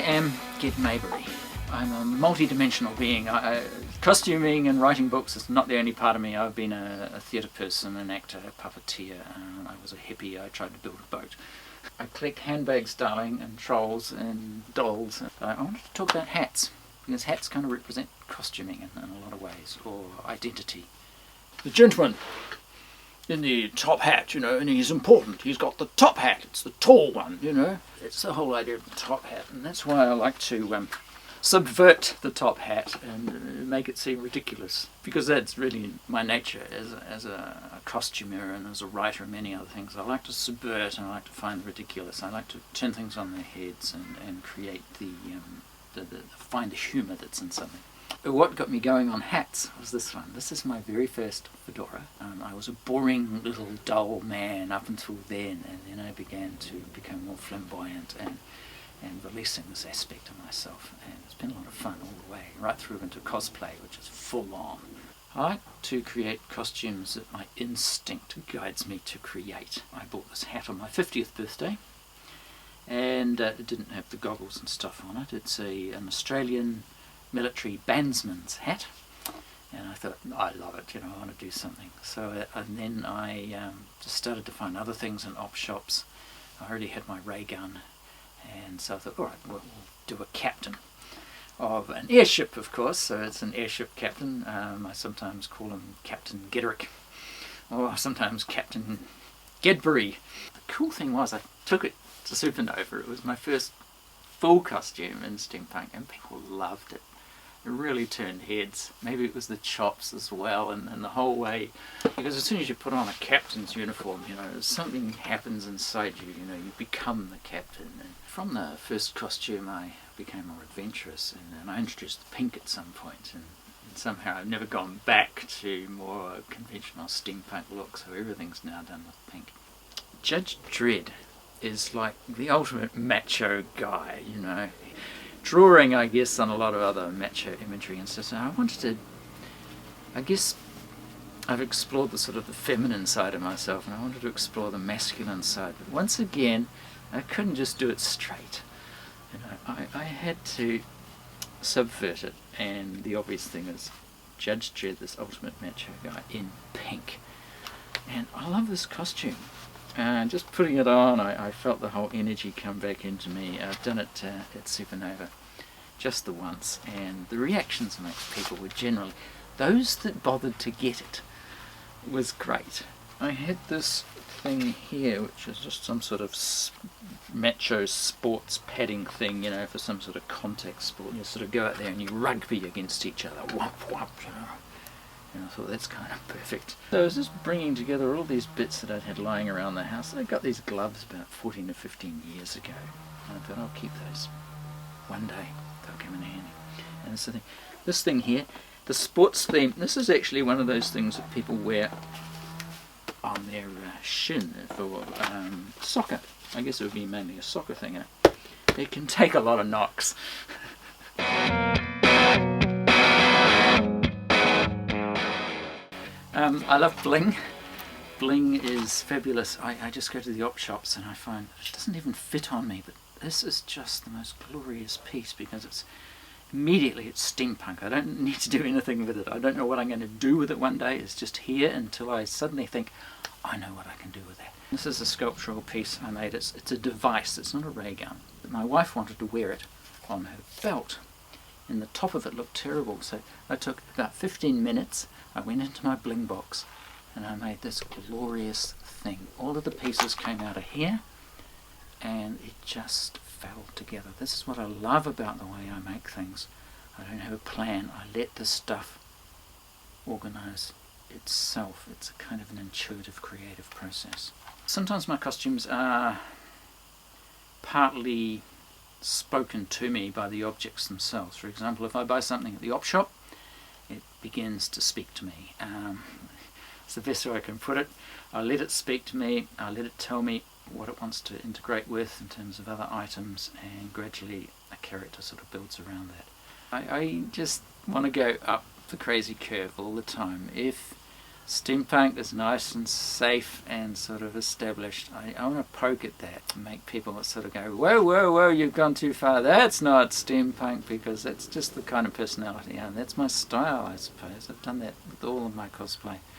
am Ged Maybury. I'm a multi-dimensional being. Costuming and writing books is not the only part of me. I've been a theatre person, an actor, a puppeteer. I was a hippie. I tried to build a boat. I collect handbags, darling, and trolls and dolls. I wanted to talk about hats, because hats kind of represent costuming in a lot of ways, or identity. The gentleman in the top hat, and he's important. He's got the top hat. It's the tall one, It's the whole idea of the top hat, and that's why I like to subvert the top hat and make it seem ridiculous, because that's really my nature as a costumer and as a writer and many other things. I like to subvert and I like to find the ridiculous. I like to turn things on their heads and create find the humour that's in something. But what got me going on hats was this one. This is my very first fedora. I was a boring little dull man up until then, and then I began to become more flamboyant and releasing this aspect of myself, and it's been a lot of fun all the way, right through into cosplay, which is full on. I like to create costumes that my instinct guides me to create. I bought this hat on my 50th birthday, and it didn't have the goggles and stuff on it. It's an Australian military bandsman's hat, and I thought, I love it, I want to do something. So and then I just started to find other things in op shops. I already had my ray gun, and so I thought, alright, we'll do a captain of an airship, of course. So it's an airship captain. I sometimes call him Captain Gedrick, or sometimes Captain Gedbury. The cool thing was, I took it to Supernova. It was my first full costume in steampunk, and people loved it. It really turned heads. Maybe it was the chops as well, and the whole way, because as soon as you put on a captain's uniform, something happens inside you, you become the captain. And from the first costume I became more adventurous, and I introduced the pink at some point, and somehow I've never gone back to more conventional steampunk look, so everything's now done with pink. Judge Dredd is like the ultimate macho guy, drawing, I guess, on a lot of other macho imagery and stuff. So I wanted to, I've explored the sort of the feminine side of myself, and I wanted to explore the masculine side. But once again, I couldn't just do it straight. I had to subvert it, and the obvious thing is Judge Dredd, this ultimate macho guy, in pink. And I love this costume. And just putting it on, I felt the whole energy come back into me. I've done it at Supernova just the once, and the reactions amongst people were generally, those that bothered to get it was great. I had this thing here, which is just some sort of macho sports padding thing, for some sort of contact sport. You sort of go out there and you rugby against each other, whomp whomp, And I thought, that's kind of perfect. So I was just bringing together all these bits that I'd had lying around the house. I got these gloves about 14 or 15 years ago, and I thought, I'll keep those. One day they'll come in handy. And so this thing here, the sports theme, this is actually one of those things that people wear on their shin for soccer. I guess it would be mainly a soccer thing. It can take a lot of knocks. I love bling. Bling is fabulous. I just go to the op shops and I find it doesn't even fit on me, but this is just the most glorious piece, because it's steampunk. I don't need to do anything with it. I don't know what I'm going to do with it one day. It's just here until I suddenly think, I know what I can do with that. This is a sculptural piece I made. It's a device. It's not a ray gun. But my wife wanted to wear it on her belt, and the top of it looked terrible. So I took about 15 minutes. I went into my bling box and I made this glorious thing. All of the pieces came out of here, and it just fell together. This is what I love about the way I make things. I don't have a plan. I let the stuff organize itself. It's a kind of an intuitive, creative process. Sometimes my costumes are partly spoken to me by the objects themselves. For example, if I buy something at the op shop, it begins to speak to me. It's the best way I can put it. I let it speak to me. I let it tell me what it wants to integrate with in terms of other items, and gradually a character sort of builds around that. I just want to go up the crazy curve all the time. If Steampunk is nice and safe and sort of established. I want to poke at that and make people sort of go, whoa, whoa, whoa, you've gone too far. That's not steampunk, because that's just the kind of personality, and that's my style, I suppose. I've done that with all of my cosplay.